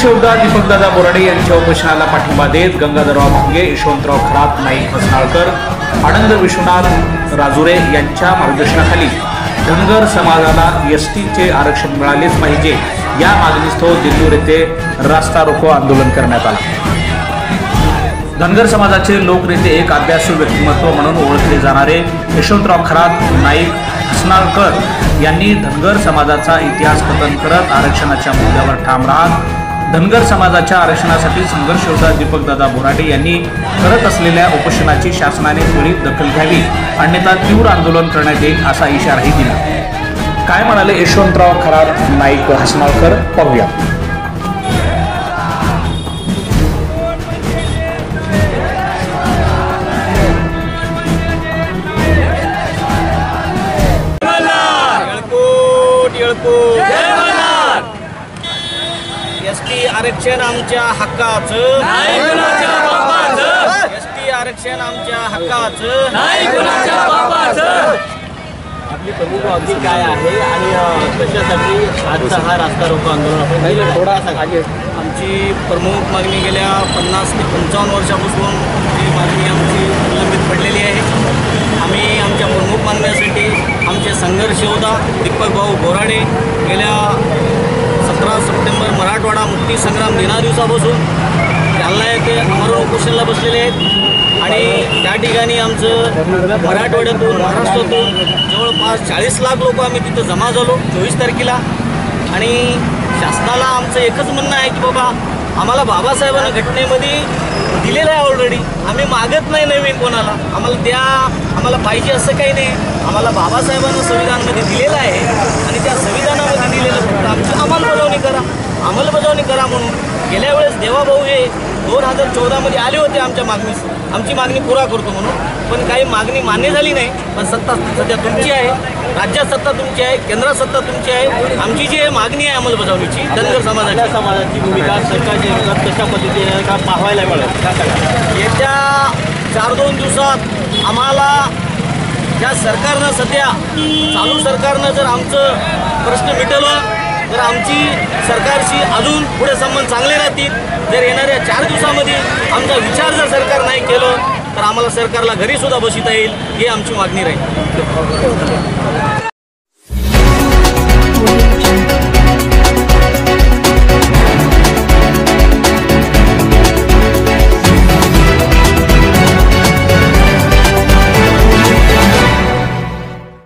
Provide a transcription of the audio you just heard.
संघर्षयोद्धा दीपकदादा बोराडे यांच्या उपोषणाला पाठिंबा देत गंगाधरराव भांगे, यशवंतराव खरात, नाईक हसनाळकर, आनंद विश्वनाथ राजुरे यांच्या मार्गदर्शनाखाली धनगर समाजाला एसटीचे आरक्षण मिळालेच पाहिजे या मागणीस्तव दिल्लीवर येथे रास्ता रोको आंदोलन करण्यात आले। धनगर समाजाचे लोकनेते एक अभ्यासू व्यक्तिमत्व म्हणून ओळखले जाणारे यशवंतराव खरात, नाईक हसनाळकर यांनी धनगर समाजाचा इतिहास कथन करत आरक्षणाच्या मुद्द्यावर ठाम राहत धनगर समाजाच्या आरक्षणासाठी संघर्षयोद्धा दीपकदादा बोराडे यांनी करत असलेल्या उपोषणाची शासनाने त्वरित दखल घ्यावी, अन्यथा तीव्र आंदोलन करण्यात येईल असा इशाराही दिला। काय म्हणाले यशवंतराव खरात, नाईक हसनाळकर, पाहूया। एसटी आरक्षण आमच्या हक्काचं, एसटी आरक्षण आमच्या हक्काचं, आपली प्रमुख मागणी काय आहे आणि कशासाठी आजचा हा रास्ता रोको आंदोलन आपण थोडासा आमची प्रमुख मागणी गेल्या 50 ते 55 वर्षापासून ही मागणी आमची प्रलंबित पडलेली आहे। आम्ही आमच्या प्रमुख मागण्यासाठी आमचे संघर्षयोद्धा दीपकभाऊ बोराडे गेल्या 17 सप्टेंबर मराठवाडा मुक्ती संग्राम दिनादिवसापासून जालना येथे आमरण उपोषणाला बसलेले आहेत आणि त्या ठिकाणी आमचं मराठवाड्यातून, महाराष्ट्रातून जवळपास 40 लाख लोक आम्ही तिथं जमा झालो 24 तारखेला। आणि शासनाला आमचं एकच म्हणणं आहे की बाबा आम्हाला बाबासाहेबांना घटनेमध्ये दिलेलं आहे ऑलरेडी, आम्ही मागत नाही नवीन कोणाला, आम्हाला द्या, आम्हाला पाहिजे असं काही नाही। आम्हाला बाबासाहेबांना संविधानामध्ये दिलेलं आहे आणि त्या संविधानामध्ये दिलेलं फक्त आमची अंमलबजावणी करा म्हणून गेल्या वेळेस देवाभाऊ हे 2014 आले होते आमच्या मागणीस, आमची मागणी पुरा करतो म्हणून, पण काही मागणी मान्य झाली नाही। पण सत्ता सध्या तुमची आहे, राज्यात सत्ता तुमची आहे, केंद्रात सत्ता तुमची आहे। आमची जी मागणी आहे अंमलबजावणीची, धनगर समाजाची भूमिका सरकारच्या विरोधात कशा पद्धतीने का पाहायला मिळेल, येत्या 4-2 दिवसात आम्हाला ज्या सरकारनं सध्या चालू सरकारनं जर आमचं प्रश्न मिटवलं तर आमची सरकारशी अजून पुढे संबंध चांगले राहतील। जर येणाऱ्या 4 दिवसामध्ये आमचा विचार जर सरकार नाही केलं तर आम्हाला सरकारला घरी सुद्धा बसविता येईल, ही आमची मागणी राहील।